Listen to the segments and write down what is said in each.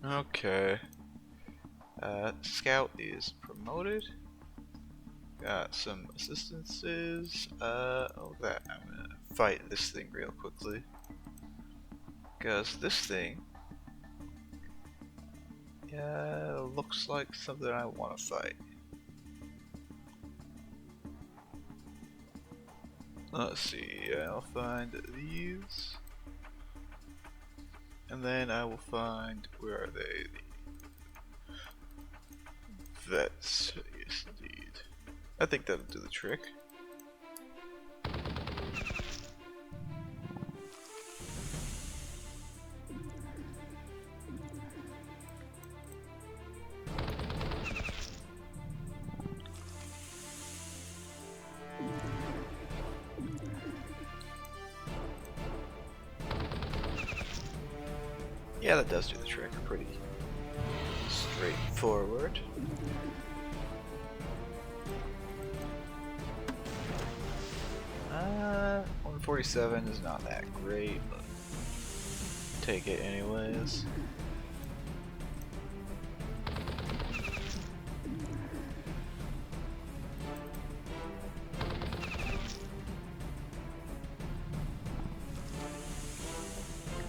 Okay. Scout is promoted. Got some assistances. Oh that. I'm gonna fight this thing real quickly. Because this thing, yeah, looks like something I want to fight. Let's see, I'll find these. And then I will find, where are they? The vets, yes indeed. I think that'll do the trick. Yeah, that does do the trick. Pretty straightforward. Uh, 147 is not that great, but take it anyways.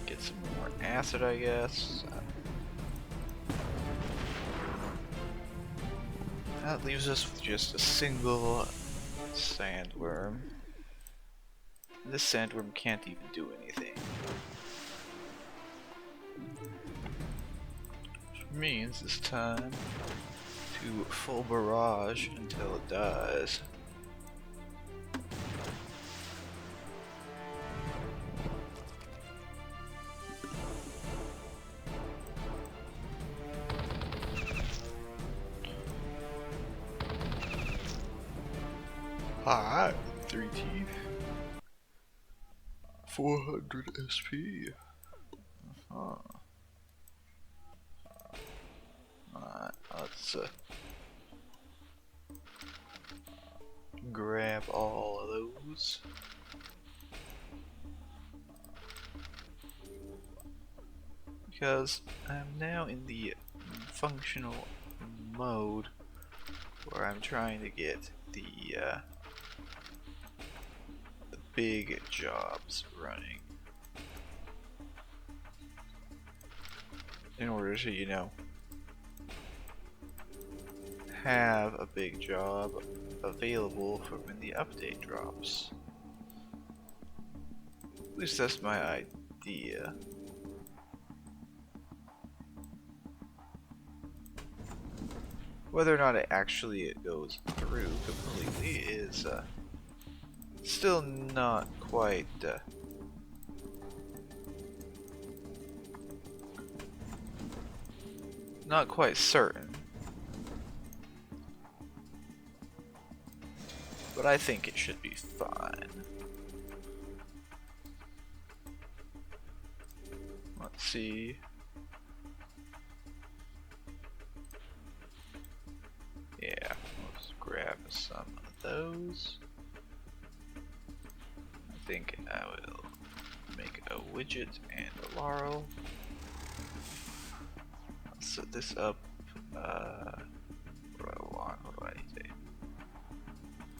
Get some more acid, I guess. That leaves us with just a single Sandworm. This Sandworm can't even do anything. Which means it's time to full barrage until it dies. Alright, 3 teeth. 400 SP. Alright, let's grab all of those. Because I'm now in the functional mode where I'm trying to get the big jobs running in order to, you know, have a big job available for when the update drops. At least that's my idea. Whether or not it actually goes through completely is still not quite certain. But I think it should be fine. Let's see. Yeah, let's grab some of those. I think I will make a widget and a laurel. I'll set this up. What do I want? What do I need?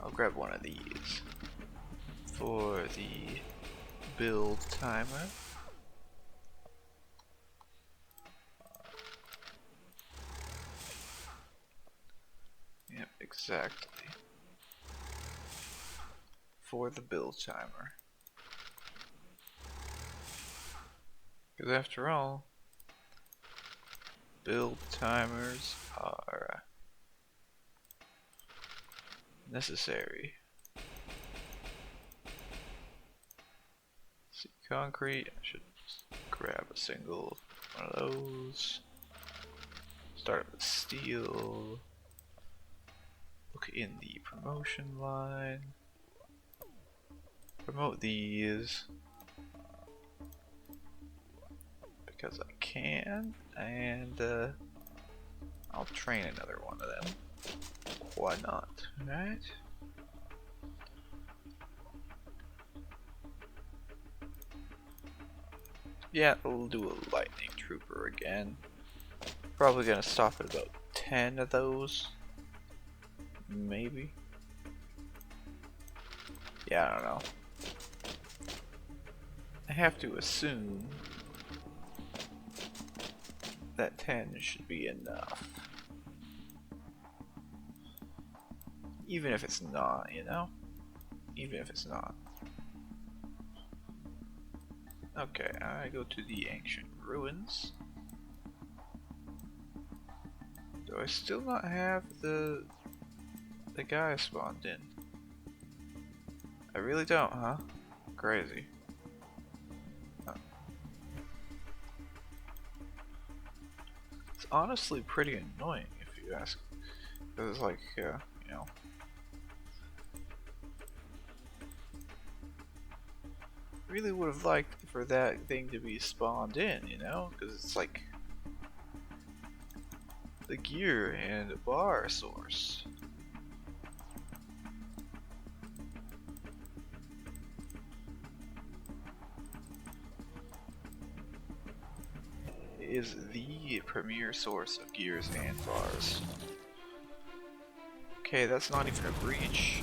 I'll grab one of these for the build timer. Yep, exactly. For the build timer. Because after all, build timers are necessary. See, concrete, I should just grab a single one of those. Start with steel. Look in the promotion line. Promote these because I can, and I'll train another one of them. Why not, right? Yeah, we'll do a lightning trooper again. Probably gonna stop at about 10 of those. Maybe. Yeah, I don't know. I have to assume that 10 should be enough. Even if it's not, you know? Even if it's not. Okay, I go to the ancient ruins. Do I still not have the guy spawned in? I really don't, huh? Crazy. Huh. It's honestly pretty annoying if you ask. Because it's like, you know. Really would have liked for that thing to be spawned in, you know? Because it's like the gear and a bar source. Is the premier source of gears and bars. Okay, that's not even a breach.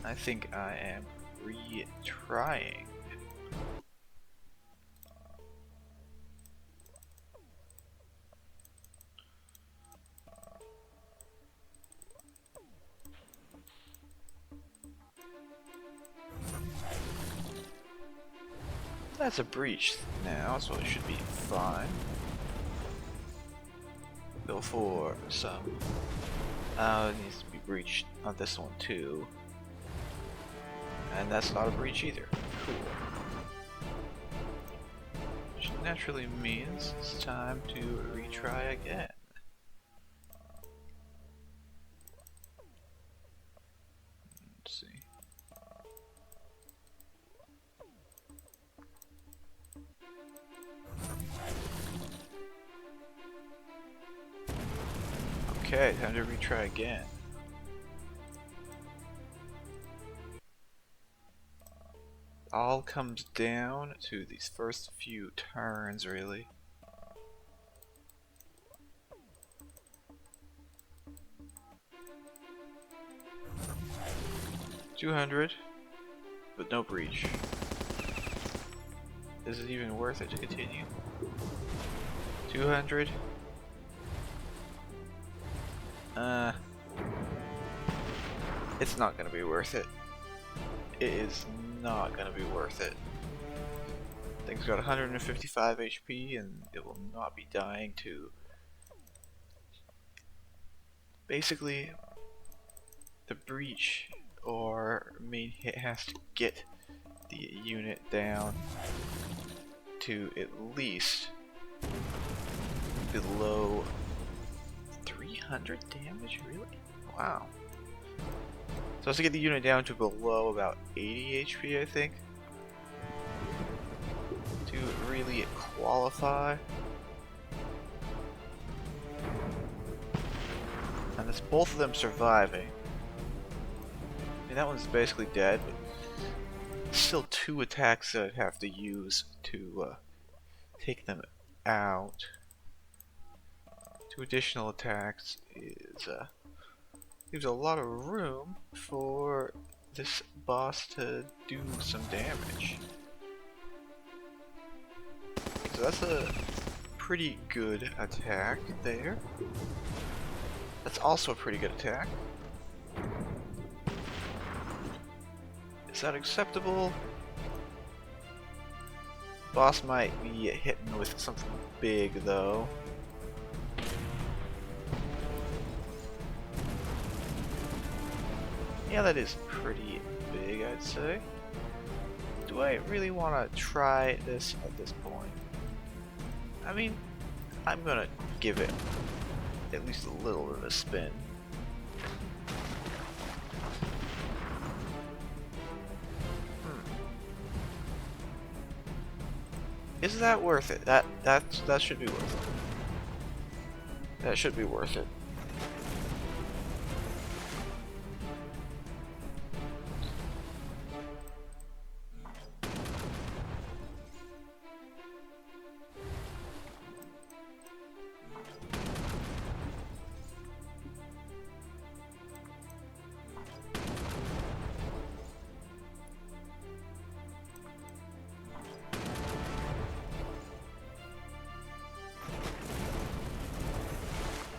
I think I am retrying. That's a breach now, so it should be fine. Go for some. It needs to be breached on this one too. And that's not a breach either. Cool. Which naturally means it's time to retry again. Let's see. Okay, time to retry again. All comes down to these first few turns, really. $200, but no breach. Is it even worth it to continue? 200. It's not gonna be worth it. It is not gonna be worth it. Thing's got 155 HP and it will not be dying to basically the breach or main hit has to get the unit down to at least below 300 damage, really? Wow. So has to get the unit down to below about 80 HP, I think, to really qualify. And it's both of them surviving. I mean, that one's basically dead, but still 2 attacks that I'd have to use to take them out. 2 additional attacks is leaves a lot of room for this boss to do some damage. So that's a pretty good attack there. That's also a pretty good attack. Is that acceptable? Boss might be hitting with something big though. Yeah, that is pretty big, I'd say. Do I really want to try this at this point? I mean, I'm gonna give it at least a little bit of a spin. Is that worth it? That should be worth it. That should be worth it.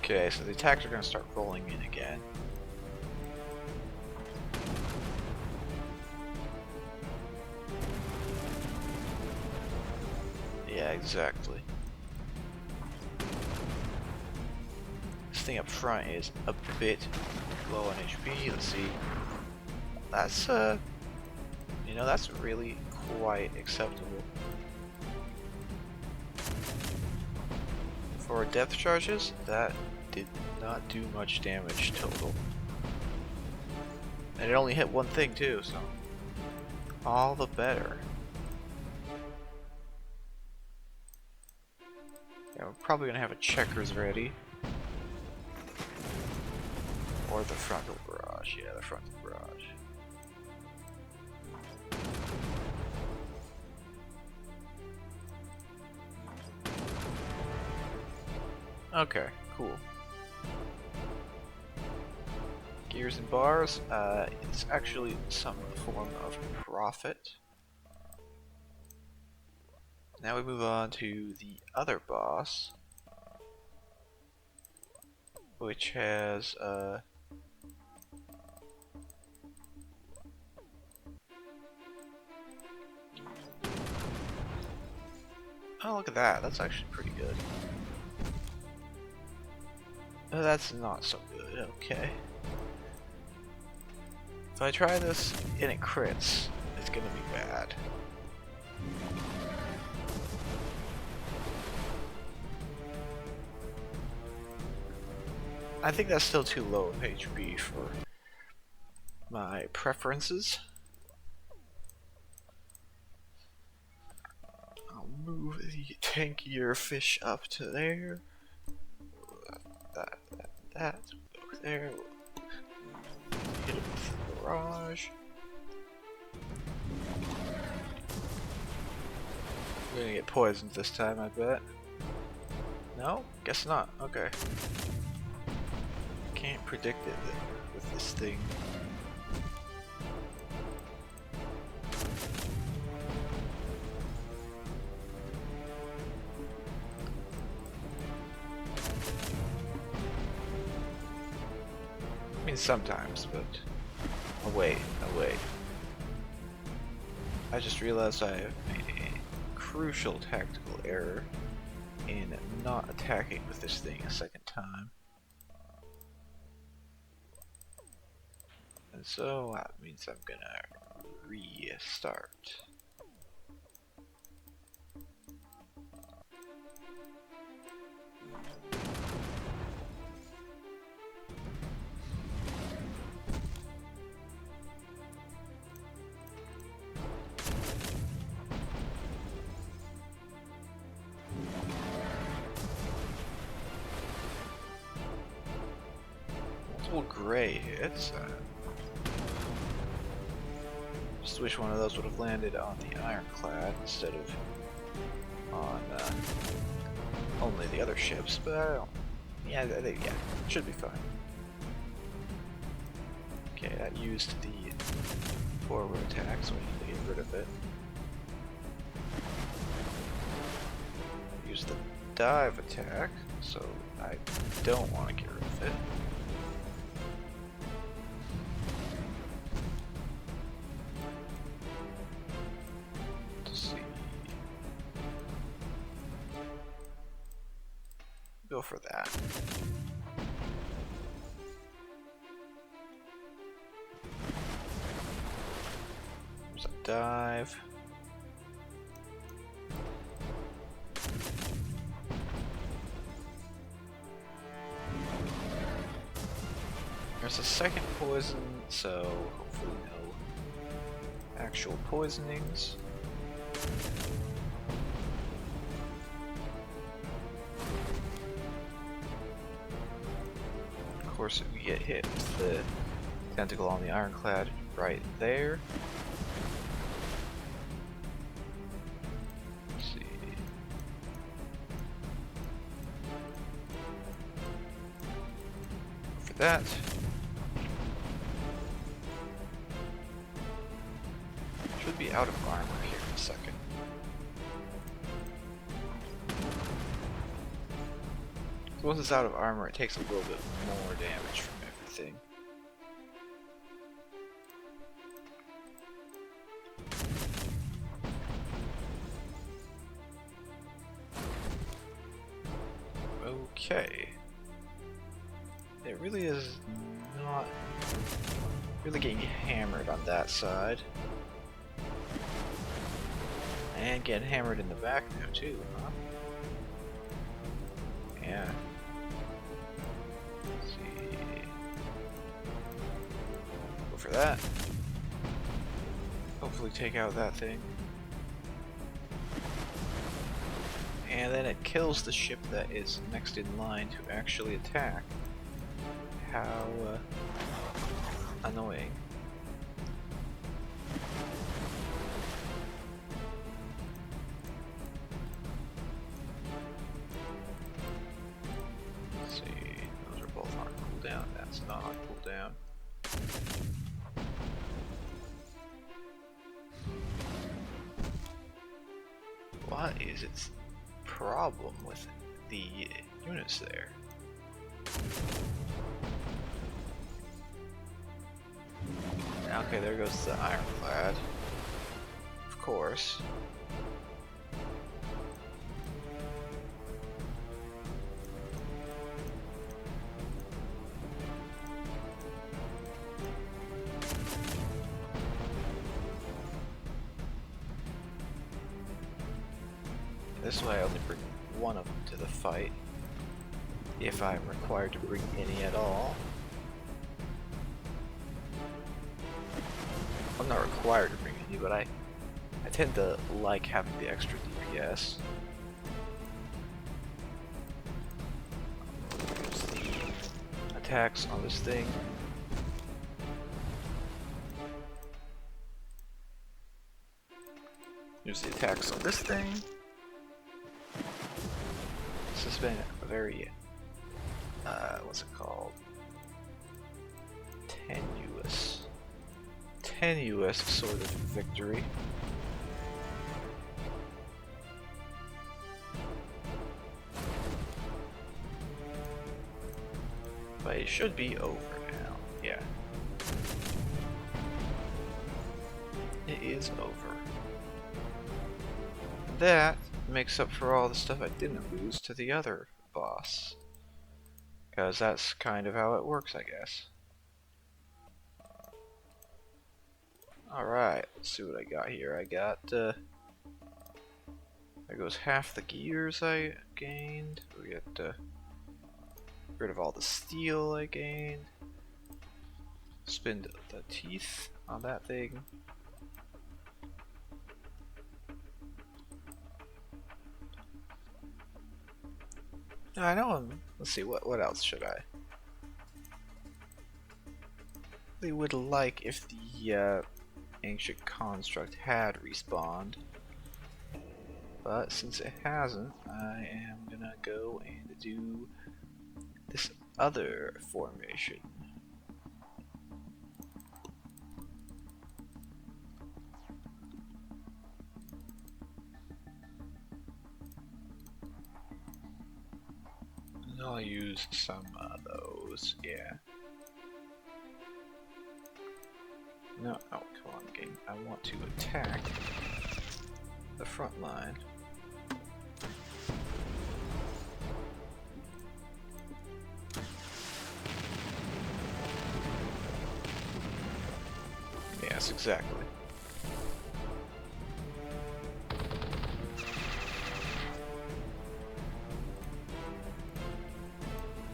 Okay, so the attacks are going to start rolling in again. Yeah, exactly. This thing up front is a bit low on HP. Let's see. That's you know, that's really quite acceptable. For depth charges, that did not do much damage total. And it only hit one thing too, so all the better. Yeah, we're probably gonna have a checkers ready. Or the frontal barrage. Yeah, the frontal barrage. Okay, cool. Gears and bars, it's actually some form of profit. Now we move on to the other boss, which has, oh, look at that, that's actually pretty good. Oh, that's not so good, okay. If I try this and it crits, it's gonna be bad. I think that's still too low of HP for my preferences. I'll move the tankier fish up to there. That. Over there. Hit it with the barrage. We're gonna get poisoned this time, I bet. No? Guess not. Okay. Can't predict it with this thing. I mean, sometimes, but... Oh wait, oh wait. I just realized I have made a crucial tactical error in not attacking with this thing a second time. And so that means I'm gonna restart. Multiple gray hits. Just wish one of those would have landed on the ironclad instead of on only the other ships, but I don't. Yeah, yeah, should be fine. Okay, that used the forward attack, so we need to get rid of it. Use the dive attack, so I don't want to get rid of it. Go for that. There's a dive. There's a second poison, so hopefully no actual poisonings. Of course, if we get hit with the tentacle on the ironclad right there. Let's see. For that. Should be out of armor here in a second. Once it's out of armor, it takes a little bit more damage from everything. Okay. It really is not really getting hammered on that side. And getting hammered in the back now too, huh? Yeah. Let's see. Go for that. Hopefully take out that thing. And then it kills the ship that is next in line to actually attack. How annoying. Let's see, those are both on cooldown. That's not on cooldown. What is its problem with the units there? Okay, there goes the ironclad. Of course. This way I only bring one of them to the fight, if I'm required to bring any at all. I'm not required to bring any, but I tend to like having the extra DPS. Use the attacks on this thing. Use the attacks on this thing. This has been a very, what's it called? Tenuous sort of victory. But it should be over now, yeah. It is over. That makes up for all the stuff I didn't lose to the other boss. Because that's kind of how it works, I guess. Alright, let's see what I got here. I got, there goes half the gears I gained. We get, rid of all the steel I gained. Spin the teeth on that thing. I know. Let's see. What else should I? They would like if the ancient construct had respawned, but since it hasn't, I am gonna go and do this other formation. And I'll use some of those, yeah. No, oh, come on, game. I want to attack the front line. Yes, exactly.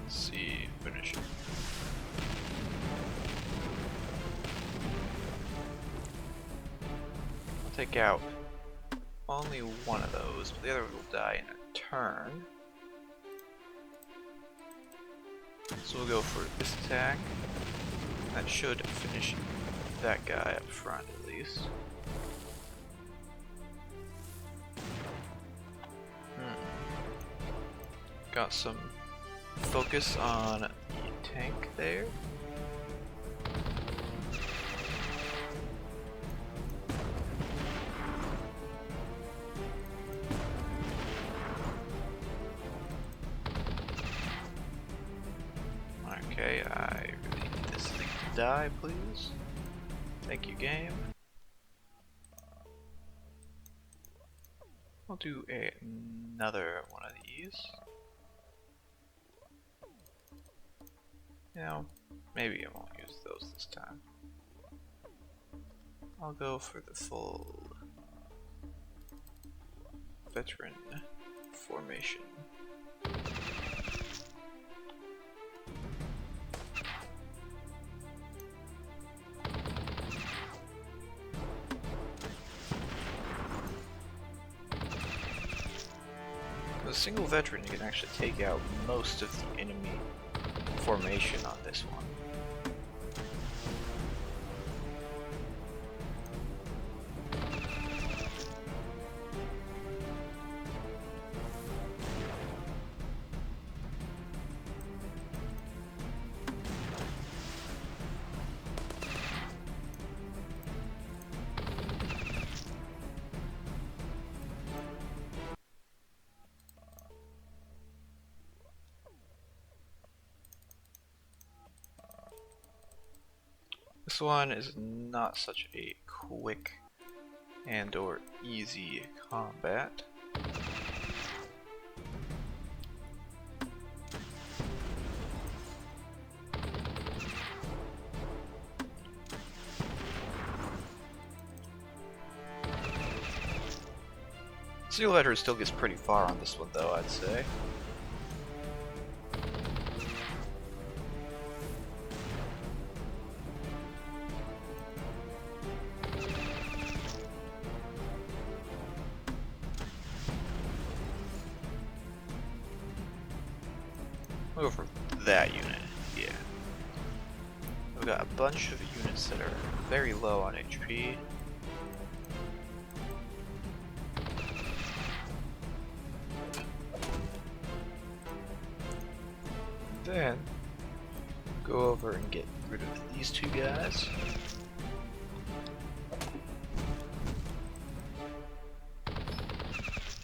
Let's see, finish it. Take out only one of those, but the other will die in a turn. So we'll go for this attack. That should finish that guy up front at least. Got some focus on the tank there. Okay, I really need this thing to die, please. Thank you, game. I'll do another one of these. Now, maybe I won't use those this time. I'll go for the full veteran formation. With a single veteran, you can actually take out most of the enemy formation on this one. This one is not such a quick and or easy combat. Single veteran still gets pretty far on this one though, I'd say. I'll go for that unit, yeah. We've got a bunch of units that are very low on HP. Then, go over and get rid of these two guys.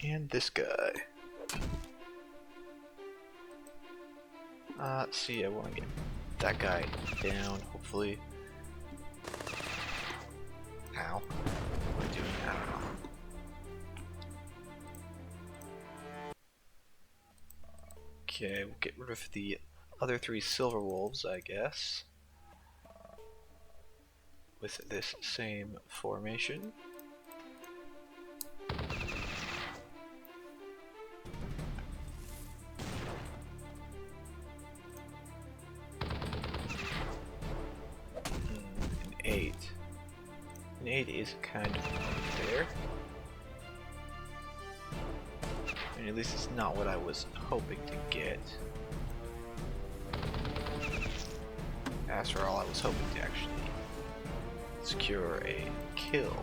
And this guy. Let's see, I want to get that guy down, hopefully. Ow. What am I doing? I don't know. Okay, we'll get rid of the other three silver wolves, I guess. With this same formation. An 8 is kind of there. I mean, at least it's not what I was hoping to get. After all, I was hoping to actually secure a kill.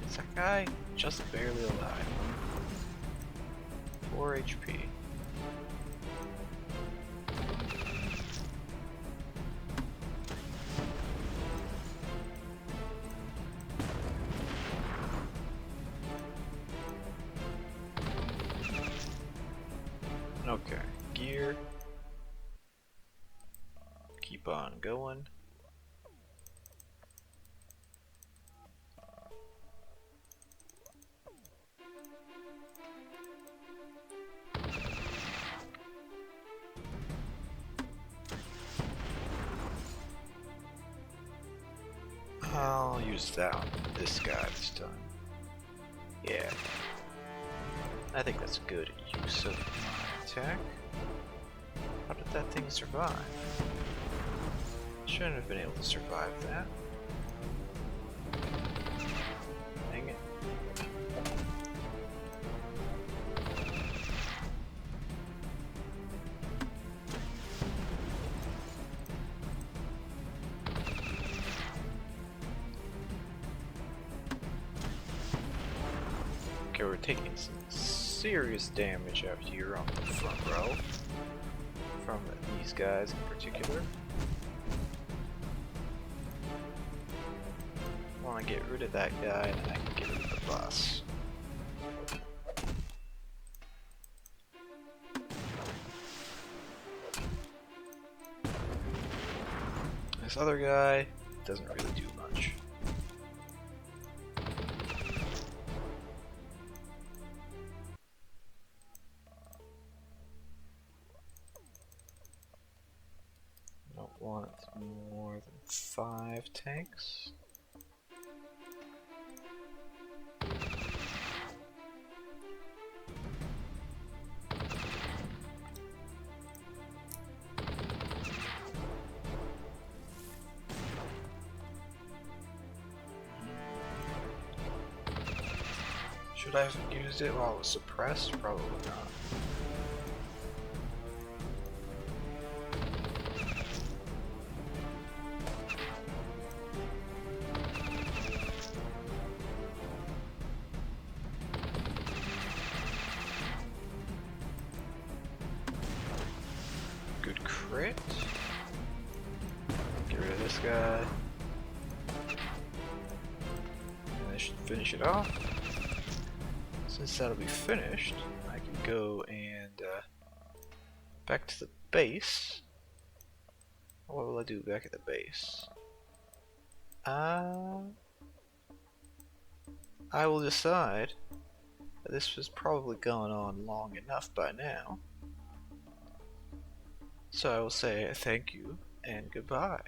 Is that guy just barely alive? 4 HP. Okay, gear. Keep on going. I'll use this guy this time. Yeah. I think that's a good use of my attack. How did that thing survive? Shouldn't have been able to survive that. Dang it. Okay, we're taking some serious damage out here on the front row from these guys in particular. I want to get rid of that guy and then I can get rid of the boss. this other guy doesn't really do much. I don't want more than 5 tanks. Should I have used it while it was suppressed? Probably not. Good crit. Get rid of this guy. And I should finish it off. Since that'll be finished, I can go and back to the base. What will I do back at the base? I will decide that this has probably gone on long enough by now. So I will say thank you and goodbye.